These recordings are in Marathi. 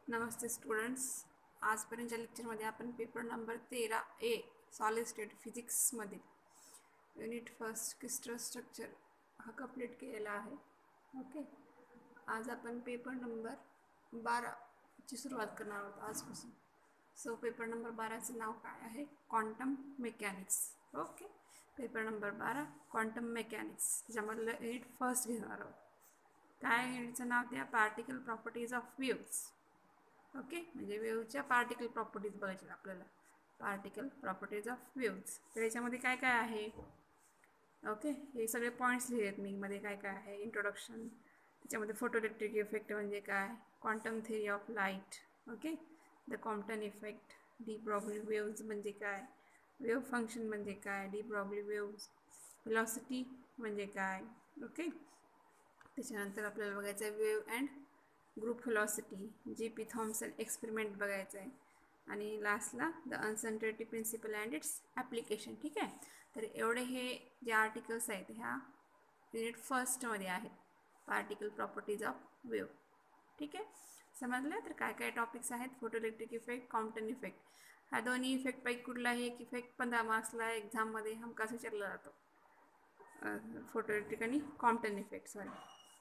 नमस्ते स्टुडंट्स. आजपर्यंतच्या लेक्चरमध्ये आपण paper number 13A solid state फिजिक्समधील युनिट फर्स्ट क्रिस्टल स्ट्रक्चर हा कंप्लीट केलेला आहे. ओके, आज आपण पेपर नंबर 12ची सुरुवात करणार आहोत आजपासून. सो पेपर नंबर 12चं नाव काय आहे? Quantum mechanics. Okay, paper number 12 quantum mechanics, त्याच्यामधलं युनिट फर्स्ट घेणार आहोत. काय युनिटचं नाव? त्या particle properties of waves. Okay, म्हणजे वेव्हच्या पार्टिकल प्रॉपर्टीज बघायच्या आपल्याला. Particle properties of waves. तर याच्यामध्ये काय काय आहे? ओके, हे सगळे पॉईंट्स लिहिलेत मी. मध्ये काय काय आहे? इंट्रोडक्शन, त्याच्यामध्ये फोटोइलेक्ट्रिक इफेक्ट म्हणजे काय, quantum theory of light, okay, the Compton effect, de Broglie waves म्हणजे काय, वेव्ह फंक्शन म्हणजे काय, डी ब्रॉग्ली वेव्ज, व्हेलॉसिटी म्हणजे काय. ओके, त्याच्यानंतर आपल्याला बघायचं आहे wave and group velocity, G P Thomson experiment बघायचं आहे, आणि लास्टला the uncertainty principle and its application. ठीक आहे, तर एवढे हे जे आर्टिकल्स आहेत ह्या युनिट फर्स्टमध्ये आहेत, पार्टिकल प्रॉपर्टीज ऑफ वेव्ह. ठीक आहे, समजलं? तर काय काय टॉपिक्स आहेत? Photoelectric effect, Compton effect. हा दोन्ही इफेक्टपैकी कुठलाही एक इफेक्ट 15 मार्क्सला एक्झाममध्ये हमखास विचारला जातो. फोटोइलेक्ट्रिक आणि कॉम्प्टन इफेक्ट,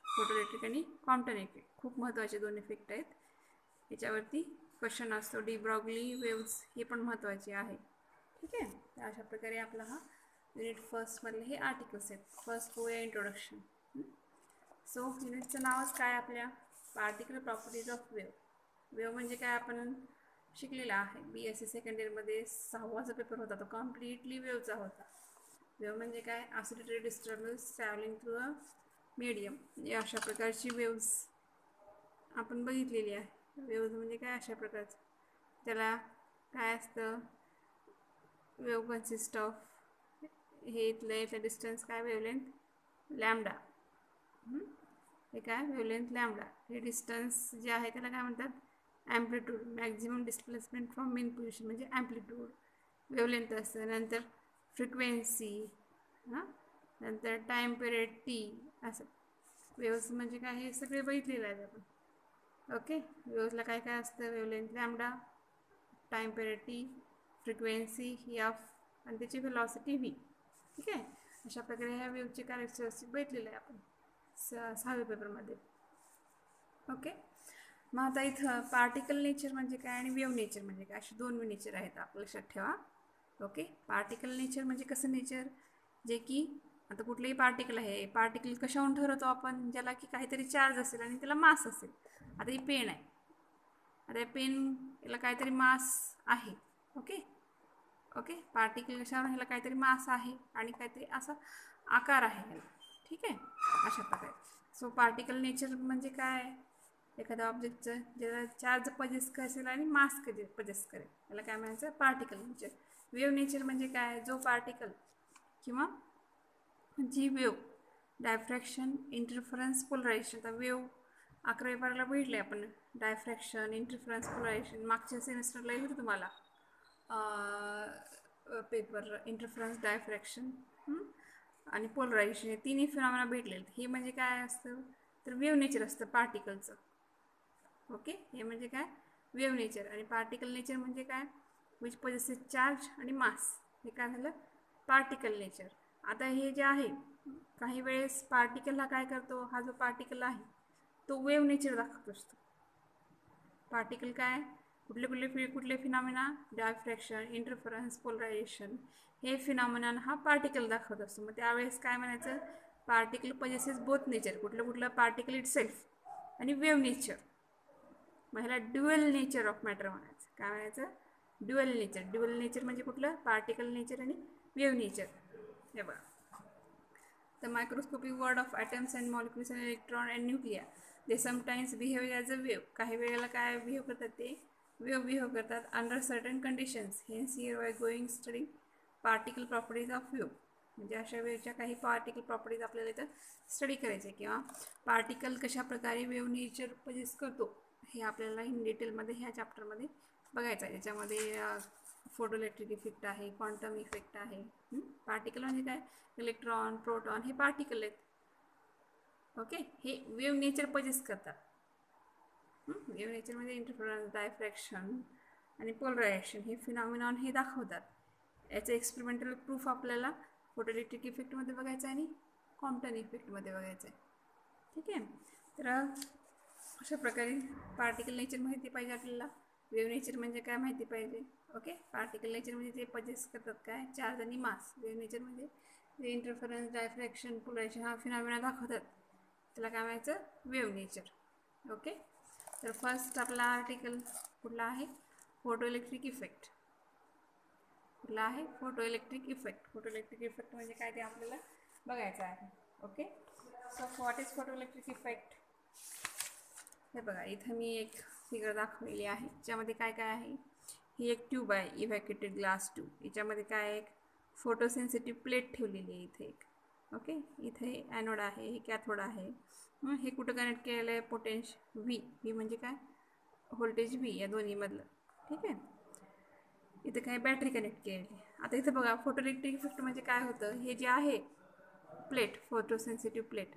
फोटोइलेक्ट्रिक आणि कॉम्प्टन इफेक्ट खूप महत्त्वाचे दोन इफेक्ट आहेत. याच्यावरती क्वेश्चन असतो. डी ब्रॉग्ली वेव्स हे पण महत्त्वाचे आहे. ठीक आहे, तर अशा प्रकारे आपला हा युनिट फर्स्टमधले हे आर्टिकल्स आहेत. फर्स्ट होऊया इंट्रोडक्शन. सो युनिटचं नावच काय आपल्या? Particle properties of wave. Wave म्हणजे काय आपण शिकलेला आहे. BSc सेकंड इयरमध्ये 6वाचा पेपर होता, तो कम्प्लिटली वेव्हचा होता. वेव्ह म्हणजे काय? Oscillatory disturbance travelling through a medium. अशा प्रकारची वेव्स आपण बघितलेली आहे. वेव्ज म्हणजे काय? अशा प्रकारचं. त्याला काय असतं? वेव्ह कन्सिस्ट ऑफ, हे इथलं डिस्टन्स काय? Wavelength lambda. हे काय? Wavelength lambda. हे डिस्टन्स जे आहे त्याला काय म्हणतात? Amplitude. Maximum displacement from main position म्हणजे ॲम्प्लिट्यूड. वेव्हलेंथ असतं. नंतर फ्रिक्वेन्सी, नंतर टाईम पिरियड T. असं वेव्स म्हणजे काय? हे सगळे बघितलेलं आहे आपण. ओके, वेव्सला काय काय असतं? Wavelength lambda, time period T, frequency F, आणि त्याची व्हेलॉसिटी V. ठीक आहे, अशा प्रकारे ह्या वेव्हचे कॅरेक्टरिस्टिक बघितलेलं आहे आपण 6व्या पेपरमध्ये. ओके, मग आता इथं पार्टिकल नेचर म्हणजे काय आणि वेव्ह नेचर म्हणजे काय, असे दोन नेचर आहेत, आपलं लक्षात ठेवा. ओके, पार्टिकल नेचर म्हणजे कसं नेचर? जे की आता कुठलेही पार्टिकल आहे, पार्टिकल कशाहून ठरवतो आपण? ज्याला की काहीतरी चार्ज असेल आणि त्याला मास असेल. आता ही पेन आहे, आता या पेन याला काहीतरी मास आहे. ओके ओके, पार्टिकल कशावर? ह्याला काहीतरी मास आहे आणि काहीतरी असा आकार आहे ह्याला. ठीक आहे, अशा प्रकारे. सो पार्टिकल नेचर म्हणजे काय? एखाद्या ऑब्जेक्टचं ज्याला चार्ज पजेस करेल आणि मास पजेस करेल, याला काय म्हणायचं? Particle nature. वेव्ह नेचर म्हणजे काय? जो पार्टिकल किंवा जी वेव्ह डायफ्रॅक्शन, इंटरफरन्स, पोलरायझेशन. आता वेव्ह 11व्या पाराला बघितले आपण. डायफ्रॅक्शन, इंटरफरन्स, पोलरायझेशन मागच्या सेमिस्टरला येईल होतं तुम्हाला पेपर. इंटरफरन्स, डायफ्रॅक्शन आणि पोलरायझेशन हे तिन्ही फिनॉमिना भेटले. हे म्हणजे काय असतं? तर वेव्ह नेचर असतं पार्टिकलचं. ओके, हे म्हणजे काय? Wave nature. आणि पार्टिकल नेचर म्हणजे काय? विच पोजेसेस चार्ज आणि मास. हे काय झालं? Particle nature. आता हे जे आहे, काही वेळेस पार्टिकल हा काय करतो? हा जो पार्टिकल आहे तो वेव्ह नेचर दाखवत असतो. पार्टिकल काय? कुठले फिनॉमिना? डायफ्रॅक्शन, इंटरफरन्स, पोलरायझेशन हे फिनॉमिना हा पार्टिकल दाखवत असतो. मग त्यावेळेस काय म्हणायचं? Particle possesses both nature. कुठलं? पार्टिकल इट सेल्फ आणि वेव्ह नेचर. मग ह्याला ड्युअल नेचर ऑफ मॅटर म्हणायचं. काय म्हणायचं? Dual nature. ड्युअल नेचर म्हणजे कुठलं? पार्टिकल नेचर आणि वेव्ह नेचर. हे बघा, the microscopic world of atoms and molecules and electron and nuclei they sometimes behave as a wave. काही वेळेला काय बिहेव करतात? ते वेव्ह बिहेव करतात under certain conditions. Hence here why going study particle properties of wave. म्हणजे अशा वेळेच्या काही पार्टिकल प्रॉपर्टीज आपल्याला इथं स्टडी करायचे, किंवा पार्टिकल कशा प्रकारे वेव्ह नेचर पजेस करतो हे आपल्याला इन डिटेलमध्ये ह्या चॅप्टरमध्ये बघायचं आहे. याच्यामध्ये फोटोइलेक्ट्रिक इफेक्ट आहे, क्वांटम इफेक्ट आहे. पार्टिकल म्हणजे काय? इलेक्ट्रॉन, प्रोटॉन हे पार्टिकल आहेत. ओके, हे वेव्ह नेचर पजेस करतात. वेव्ह नेचरमध्ये इंटरफरन्स, डायफ्रॅक्शन आणि पोलरायझेशन हे फिनॉमिनॉन हे दाखवतात. याचं एक्सपेरिमेंटल प्रूफ आपल्याला फोटोइलेक्ट्रिक इफेक्टमध्ये बघायचं आहे आणि कॉम्प्टन इफेक्टमध्ये बघायचं आहे. ठीक आहे. तर अशा प्रकारे पार्टिकल नेचर माहिती पाहिजे आपल्याला, वेव्ह नेचर म्हणजे काय माहिती पाहिजे. ओके. पार्टिकल नेचर म्हणजे ते पजेस करतात काय, चार्ज आणि मास. वेव्ह नेचर म्हणजे ते इंटरफरन्स, डायफ्रॅक्शन, पोलरायझेशन हा फिनॉमिना दाखवतात, त्याला काय म्हणायचं, वेव्ह नेचर. ओके. तर फर्स्ट आपला आर्टिकल कुठला आहे, फोटो इलेक्ट्रिक इफेक्ट. कुठला आहे, photo electric effect. Photo electric effect म्हणजे काय ते आपल्याला बघायचं आहे. Okay. So what is photo electric effect. हे बघा, इथं मी एक फिगर दाखवलेली आहे, ज्यामध्ये काय काय आहे. ही एक ट्यूब आहे, इव्हॅक्युएटेड ग्लास ट्यूब. याच्यामध्ये काय एक फोटोसेन्सिटिव्ह प्लेट ठेवलेली आहे इथे एक. ओके. इथे ॲनोड आहे, हे कॅथोड आहे. हे कुठं कनेक्ट केलेलं आहे, पोटेन्शियल व्ही म्हणजे काय, व्होल्टेज व्ही या दोन्हीमधलं. ठीक आहे. इथे काय बॅटरी कनेक्ट केलेली. आता इथं बघा, फोटो इलेक्ट्रिक इफेक्ट म्हणजे काय होतं, हे जे आहे प्लेट, फोटोसेन्सिटिव्ह प्लेट,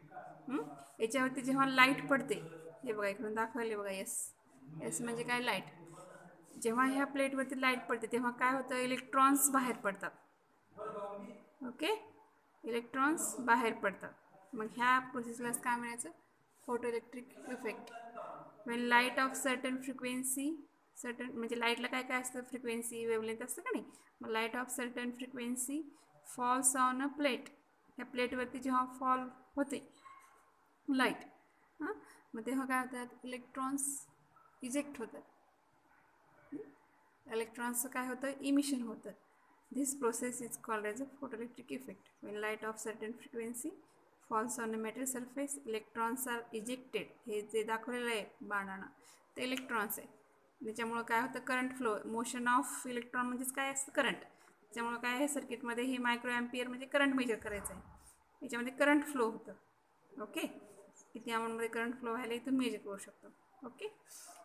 याच्यावरती जेव्हा लाईट पडते, हे बघा इकडून दाखवले बघा, एस म्हणजे काय, लाईट. जेव्हा ह्या प्लेटवरती लाईट पडते तेव्हा काय होतं, इलेक्ट्रॉन्स बाहेर पडतात. ओके. इलेक्ट्रॉन्स बाहेर पडतात. मग ह्या प्रोसेसलाच काय म्हणायचं, photo electric effect. When light of certain frequency, certain म्हणजे लाईटला काय काय असतं, फ्रिक्वेन्सी, वेवलेंथ असतं का नाही. मग light of certain frequency falls on a plate. ह्या प्लेटवरती जेव्हा फॉल होते लाईट, मग तेव्हा काय होतात, इलेक्ट्रॉन्स इजेक्ट होतात. इलेक्ट्रॉन्सचं काय होतं, इमिशन होतं. This process is called as a photoelectric effect. When light of certain frequency falls on a metal surface, electrons are ejected. हे जे दाखवलेलं आहे बाणानं, ते इलेक्ट्रॉन्स आहे. त्याच्यामुळं काय होतं, current flow, motion of electron म्हणजेच काय असतं, करंट. त्याच्यामुळं काय आहे, सर्किटमध्ये हे मायक्रो ॲम्पियर म्हणजे करंट मेजर करायचं आहे. याच्यामध्ये करंट फ्लो होतं. ओके. किती अमाऊंटमध्ये करंट फ्लो व्हायला इथून मेजर करू शकतो. ओके.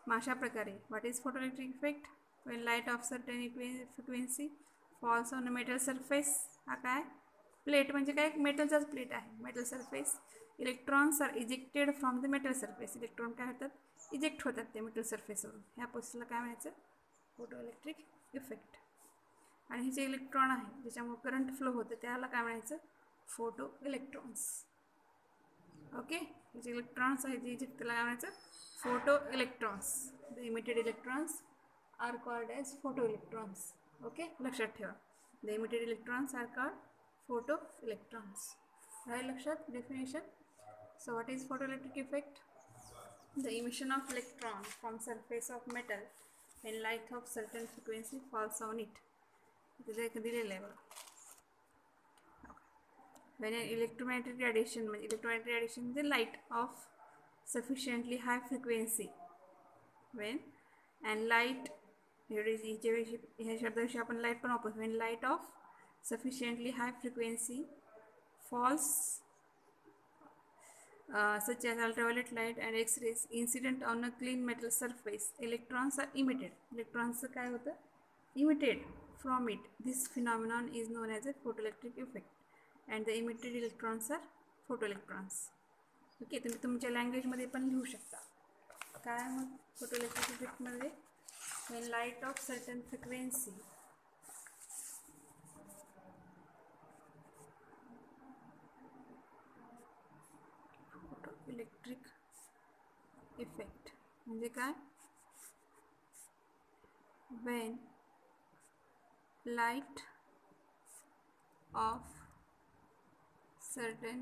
मग अशा प्रकारे what is photoelectric effect. When light of certain frequency falls on a metal surface. हा काय, प्लेट म्हणजे काय, मेटलचाच प्लेट आहे, metal surface. Electrons are ejected from the metal surface. Electron काय होतात, इजेक्ट होतात त्या मेटल सरफेसवरून. ह्या प्रोसेसला काय म्हणायचं, फोटो इलेक्ट्रिक इफेक्ट. आणि हे जे इलेक्ट्रॉन आहे ज्याच्यामुळे करंट फ्लो होतं त्याला काय म्हणायचं, फोटो इलेक्ट्रॉन्स. ओके. हे जे इलेक्ट्रॉन्स आहेत जे इजेक्ट, त्याला काय म्हणायचं, photo electrons. The emitted electrons are called as photo electrons. Okay. लक्षात ठेवा, the emitted electrons are called photo electrons. राहील लक्षात definition. So what is photo electric effect. The emission of electron from surface of metal when light of certain frequency falls on it. When an electromagnetic radiation, the light of sufficiently high frequency, when and light, ह्या शब्दाविषयी आपण लाईट पण वापरतो. when light of sufficiently high frequency falls such as ultraviolet light and X-rays incident on a clean metal surface, electrons are emitted. Electrons काय होतं, emitted from it. This phenomenon is known as a photoelectric effect, and the emitted electrons are photoelectrons. Okay. तुम्ही तुमच्या लँग्वेजमध्ये पण लिहू शकता. काय मग फोटोइलेक्ट्रिक इफेक्टमध्ये, when light of certain frequency electric effect म्हणजे काय, when light of certain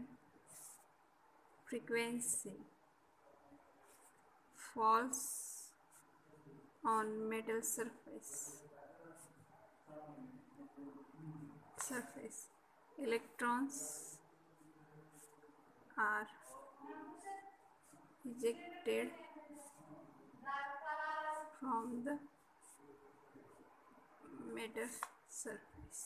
frequency falls on metal surface, electrons are ejected from the metal surface.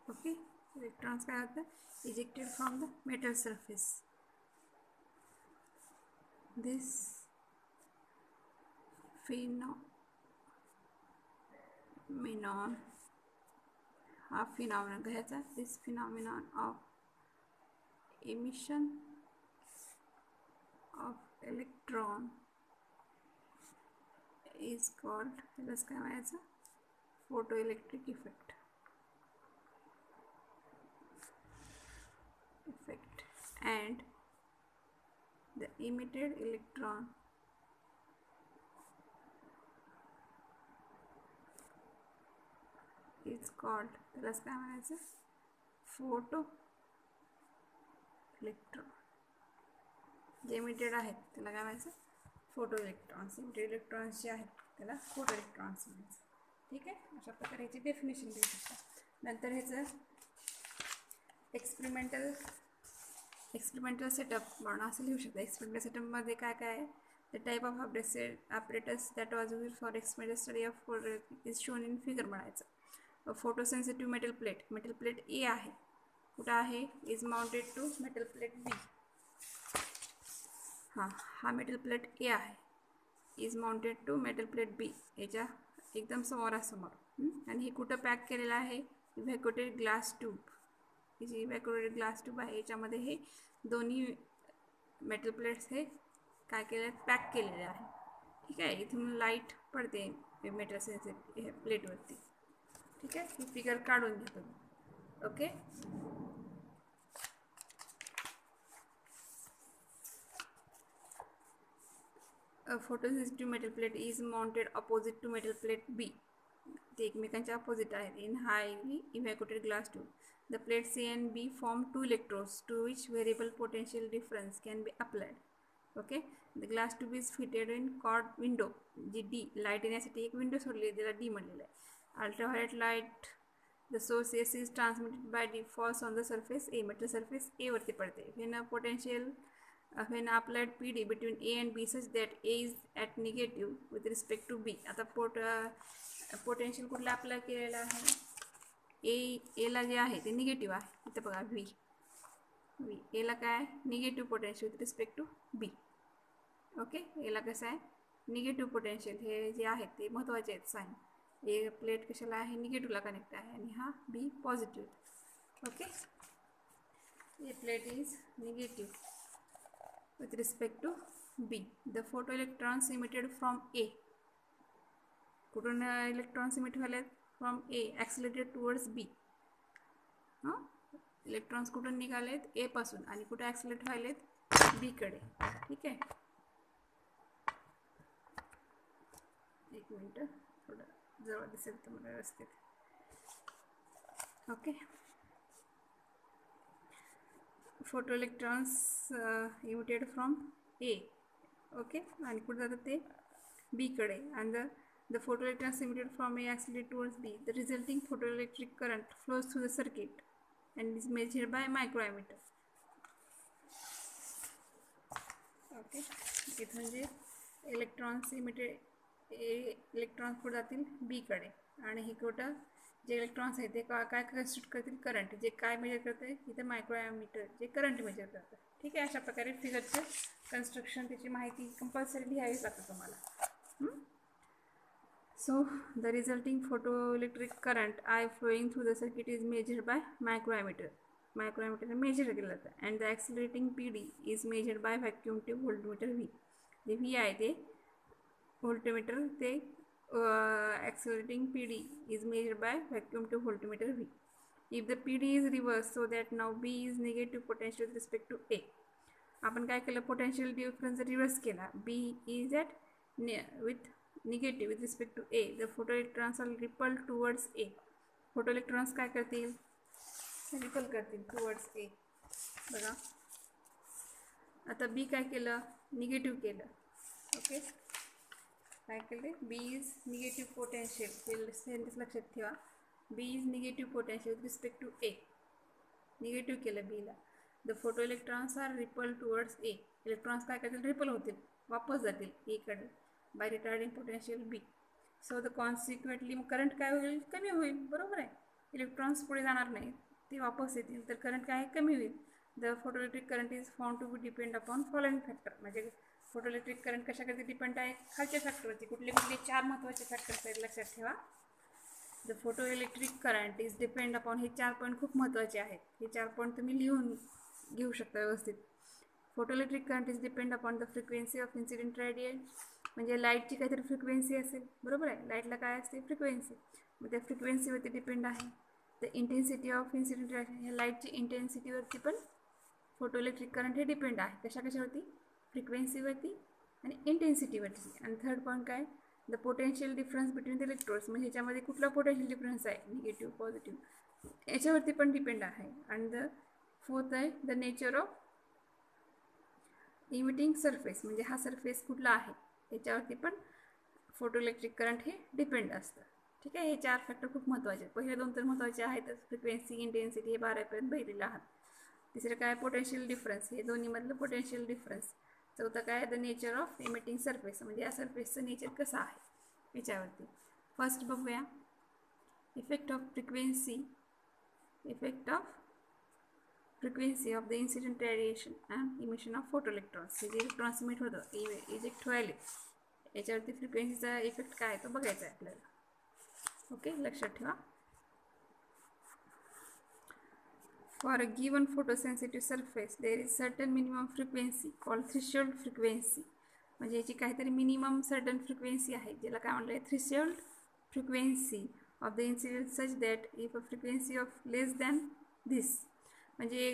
Okay. Electrons काय होतं, ejected from the metal surface. This phenomenon, हा phenomenon घ्यायचा, this phenomenon of emission of electron is called, let's काय म्हणायचं, photoelectric effect. And the emitted electron is called, त्याला काय म्हणायचं, फोटो इलेक्ट्रॉन. जे इमिटेड आहेत त्याला काय म्हणायचं, फोटो इलेक्ट्रॉन्स. इमिटेड इलेक्ट्रॉन्स जे आहेत त्याला फोटो इलेक्ट्रॉन्स म्हणायचं. ठीक आहे, अशा प्रकारे ह्याची डेफिनेशन देऊ शकता. नंतर ह्याचं एक्सपेरिमेंटल सेटअप म्हणून असं लिहू शकता. एक्सपेरिमेंटल सेटअपमध्ये काय काय आहे, the type of apparatus that was used for experimental study of photoelectric is shown in figure म्हणायचं. फोटोसेन्सिटिव्ह मेटल प्लेट ए आहे, कुठं आहे, is mounted to metal plate B. हा मेटल प्लेट ए आहे, is mounted to metal plate B, याच्या एकदम समोरासमोर. आणि हे कुठं पॅक केलेलं आहे, इव्हॅक्युएटेड ग्लास ट्यूब. ही जी इव्हॅक्युएटेड ग्लास ट्यूब आहे याच्यामध्ये हे दोन्ही मेटल प्लेट्स हे काय केले, पॅक केलेले आहे. ठीक आहे, इथून लाईट पडते मेटल सेन्सिटिव्ह प्लेटवरती. ठीक आहे, ही फिगर काढून घेतो. Okay, a photosensitive metal plate is mounted opposite to metal plate B. ते एकमेकांच्या अपोजिट आहेत. in highly evacuated glass tube. The plates A and B form two electrodes to which variable potential difference can be applied. Okay, the glass tube is fitted in quad window. जी D लाईट येण्यासाठी एक विंडो सोडली आहे, त्याला D म्हणलेलं आहे. Ultraviolet light, the source AC is transmitted by D, falls on the surface A, metal surface A वरती पडते. When applied PD between A and B such that A is at negative with respect to B. आता पोटेन्शियल कुठला अप्लाय केलेला आहे, एला जे आहे ते निगेटिव्ह आहे. इथं बघा व्ही एला काय, negative potential with respect to B. Okay, एला कसं आहे, निगेटिव्ह पोटेन्शियल. हे जे आहेत ते महत्त्वाचे आहेत साईन. ए प्लेट कशाला आहे, निगेटिव्हला कनेक्ट आहे, आणि हा B positive. Okay, A plate is negative with respect to B. The photoelectrons emitted from A. कुठून इलेक्ट्रॉन्स इमिट व्हायलेत, from A, accelerated towards B. Electrons कुठून निघालेत, ए पासून, आणि कुठे ॲक्सिलेट व्हायलेत, बी कडे. ठीक आहे, एक मिनटं, थोडं जवळ दिसेल तर मला व्यवस्थित. Okay, photoelectrons emitted from A. Okay, आणि कुठे जातात ते बी कडे. and the photoelectrons emitted from A accelerate towards B. The resulting photoelectric current flows through the circuit and is measured by microammeter. Okay, इथून जे इलेक्ट्रॉन्स इमिटेड इलेक्ट्रॉन्स कुठे जातील, बी कडे, आणि हे कुठं जे इलेक्ट्रॉन्स आहेत ते काय कन्स्टिट्यूट करतील, करंट. जे काय मेजर करते, इथं मायक्रोॲमीटर जे करंट मेजर करतं. ठीक आहे, अशा प्रकारे फिगरचं कन्स्ट्रक्शन, त्याची माहिती कंपल्सरी लिहावीच लागतं तुम्हाला. So the resulting photoelectric current I flowing through the circuit is measured by microammeter. Microammeter measure केलं जातं. And the accelerating P D is measured by vacuum tube voltmeter V. जे व्ही आहे ते व्होल्टमीटर, ते accelerating PD is measured by vacuum tube voltmeter V. If the PD is reversed, so that now B is negative potential with respect to A. आपण काय केलं, पोटेन्शियल डिफरन्स रिवर्स केला. B is at with negative with respect to A. The photoelectrons are repelled towards A. फोटोइलेक्ट्रॉन्स काय करतील, रिपल करतील टुवर्ड्स A. बघा, आता B काय केलं, निगेटिव्ह केलं. ओके, काय केले, बी इज निगेटिव्ह पोटेन्शियल, हे सेंटेन्स लक्षात ठेवा. B is negative potential with respect to A, negative केलं बीला. The photo electrons are repel towards A. Electrons काय करतील, रिपल होतील, वापस जातील एकडे by retarding potential B. So the consequently current काय होईल, कमी होईल. बरोबर आहे, इलेक्ट्रॉन्स पुढे जाणार नाही, ते वापस येतील, तर करंट काय कमी होईल. The photoelectric current is found to be depend upon following factor. म्हणजे फोटोइलेक्ट्रिक करंट कशाकडे डिपेंड आहे, खालच्या फॅक्टरवरती. कुठले कुठले 4 महत्त्वाचे फॅक्टर्स आहेत लक्षात ठेवा. The photoelectric current is depend upon, हे 4 पॉईंट खूप महत्त्वाचे आहेत. हे 4 पॉईंट तुम्ही लिहून घेऊ शकता व्यवस्थित. Photoelectric current is depend upon the frequency of incident radiation, म्हणजे लाईटची काहीतरी फ्रिक्वेन्सी असेल, बरोबर आहे. लाईटला काय असते? फ्रिक्वेन्सी. मग त्या फ्रिक्वेन्सीवरती डिपेंड आहे. The intensity of incident radiation, ह्या लाईटची इंटेन्सिटीवरती पण फोटो इलेक्ट्रिक करंट हे डिपेंड आहे. कशावरती? फ्रिक्वेन्सीवरती आणि इंटेन्सिटीवरती. आणि थर्ड पॉईंट काय? The potential difference between the electrodes, म्हणजे ह्याच्यामध्ये कुठला पोटेन्शियल डिफरन्स आहे, निगेटिव्ह पॉझिटिव्ह, याच्यावरती पण डिपेंड आहे. आणि द फोर्थ आहे the nature of emitting surface, म्हणजे हा सरफेस कुठला आहे याच्यावरती पण फोटो इलेक्ट्रिक करंट हे डिपेंड असतं. ठीक आहे. हे 4 फॅक्टर खूप महत्त्वाचे आहेत. पहिले 2 तर महत्त्वाचे आहेतच, फ्रिक्वेन्सी, इंटेन्सिटी, हे 12पर्यंत बघितलेलं आहात. तिसरं काय? पोटेन्शियल डिफरन्स, हे दोन्हीमधलं पोटेन्शियल डिफरन्स. चौथं काय? The nature of emitting surface, म्हणजे या सरफेसचं नेचर कसं आहे याच्यावरती. फर्स्ट बघूया effect of frequency, effect of frequency of the incident radiation and emission of photo electrons. हे जे इलेक्ट्रॉन्स इमिट होतं, इजेक्ट व्हायले, याच्यावरती फ्रिक्वेन्सीचा इफेक्ट काय तो बघायचा आहे आपल्याला. ओके, लक्षात ठेवा. For a given photosensitive surface there is certain minimum frequency called threshold frequency, म्हणजे याची काहीतरी मिनिमम सर्टन फ्रिक्वेन्सी आहे, ज्याला काय म्हणलं आहे? Threshold frequency of the incident such that if a frequency of less than this, म्हणजे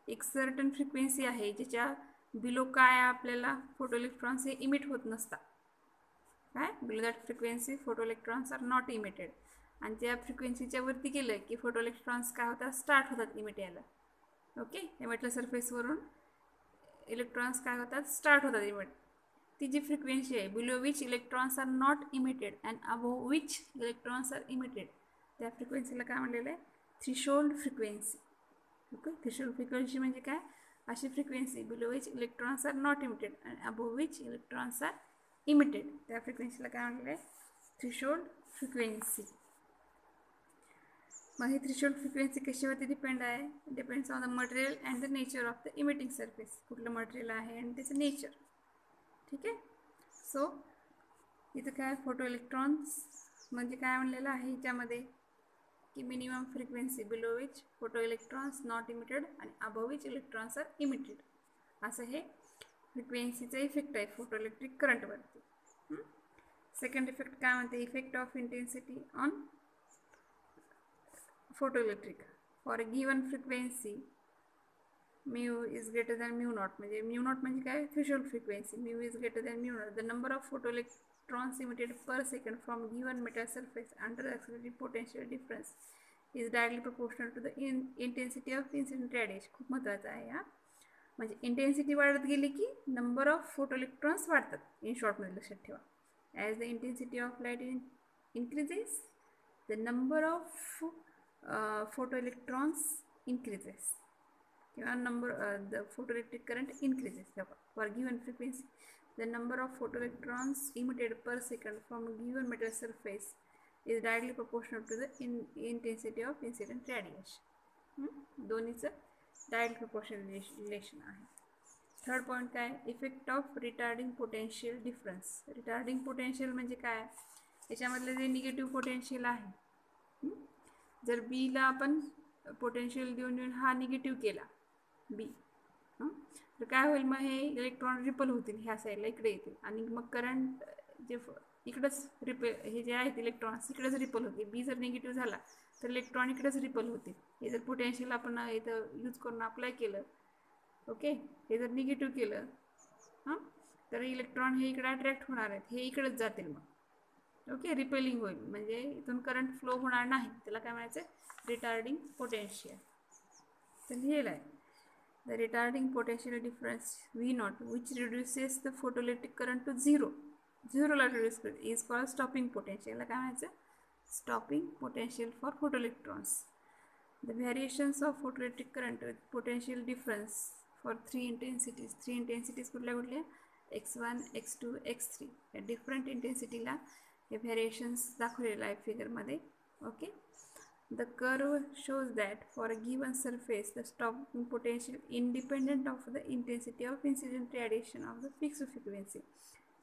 एक सर्टन फ्रिक्वेन्सी आहे ज्याच्या बिलो काय आपल्याला फोटो इलेक्ट्रॉन्स हे इमिट होत नसतात. काय? Below that frequency photo electrons are not emitted. आणि त्या फ्रिक्वेन्सीच्या वरती गेलं की फोटो इलेक्ट्रॉन्स काय होतात? स्टार्ट होतात इमिट यायला. ओके, हे म्हटलं सरफेसवरून इलेक्ट्रॉन्स काय होतात? स्टार्ट होतात इमिट. ती जी फ्रिक्वेन्सी आहे below which electrons are not emitted and above which electrons are emitted, त्या फ्रिक्वेन्सीला काय म्हणलेलं आहे? Threshold frequency. Okay, threshold frequency म्हणजे काय? अशी frequency below which electrons are not emitted and above which electrons are emitted, त्या फ्रिक्वेन्सीला काय म्हणलेलं आहे? Threshold frequency. मग ही थ्रेशोल्ड फ्रिक्वेन्सी कशावरती डिपेंड आहे? Depends on the material and the nature of the emitting surface. कुठलं मटेरियल आहे आणि त्याचं नेचर. ठीक आहे. सो इथं काय? फोटो इलेक्ट्रॉन्स म्हणजे काय म्हणलेलं आहे ह्याच्यामध्ये की minimum frequency below which photo electrons not emitted आणि above which electrons are emitted, असं हे फ्रिक्वेन्सीचा इफेक्ट आहे फोटो इलेक्ट्रिक करंटवरती. सेकंड इफेक्ट काय म्हणते? Effect of intensity on photoelectric. For a given frequency mu is greater than mu naught, म्हणजे mu naught म्हणजे काय? Threshold frequency. mu is greater than mu naught. The number of photoelectrons emitted per second from given metal surface under the accelerated potential difference is directly proportional to the intensity of incident radiation. खूप महत्त्वाचं आहे हा. म्हणजे इंटेन्सिटी वाढत गेली की नंबर ऑफ फोटोइलेक्ट्रॉन्स वाढतात. इन शॉर्टमध्ये लक्षात ठेवा. As the intensity of light increases the number of photoelectrons increases, number the photoelectric current increases. For given frequency the number of photoelectrons emitted per second from a given metal surface is directly proportional to the intensity of incident radiation. दोन्हीचं डायरेक्ट प्रोपोर्शनल रिलेशन आहे. थर्ड पॉईंट काय? Effect of retarding potential difference. Retarding potential म्हणजे काय? याच्यामधलं जे निगेटिव्ह पोटेन्शियल आहे, जर बीला आपण पोटेन्शियल देऊन हा निगेटिव्ह केला बी, तर काय होईल? मग हे इलेक्ट्रॉन रिपल होतील, ह्या साईडला इकडे येतील आणि मग करंट जे इकडंच हे जे आहेत इलेक्ट्रॉन्स इकडेच रिपल होतील. बी जर निगेटिव्ह झाला तर इलेक्ट्रॉन इकडेच रिपल होतील. हे जर पोटेन्शियल आपण इथं यूज करून अप्लाय केलं, ओके, हे जर निगेटिव्ह केलं तर इलेक्ट्रॉन हे इकडे अट्रॅक्ट होणार आहेत, हे इकडेच जातील. मग ओके, रिपेलिंग होईल, म्हणजे इथून करंट फ्लो होणार नाही. त्याला काय म्हणायचं? Retarding potential. तर लिहिलं आहे the retarding potential difference V naught which reduces the photoelectric current to झिरोला रिड्यूस करते इज कॉल्ड स्टॉपिंग पोटेन्शियल. याला काय म्हणायचं? Stopping potential for photoelectrons. The variations of photoelectric current with potential difference for 3 intensities. 3 intensities कुठल्या? x1, x2, x3. या डिफरंट इंटेन्सिटीला हे व्हॅरिएशन्स दाखवलेलं आहे फिगरमध्ये. Okay, the curve shows that for a given surface the stopping potential independent of the intensity of incident radiation of the fixed frequency.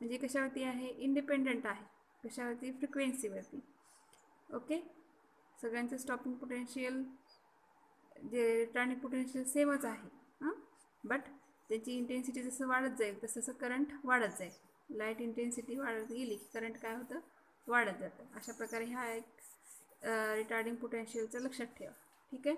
म्हणजे कशावरती आहे? इंडिपेंडंट आहे. कशावरती? फ्रिक्वेन्सीवरती. ओके, सगळ्यांचं स्टॉपिंग पोटेन्शियल जे रिटर्निंग पोटेन्शियल सेमच आहे, बट त्याची इंटेन्सिटी जसं वाढत जाईल तसं करंट वाढत जाईल. लाईट इंटेन्सिटी वाढत गेली की करंट काय होतं, वाढत जातं. अशा प्रकारे हा एक रिटार्डिंग पोटेन्शियलचं लक्षात ठेवा. ठीक आहे.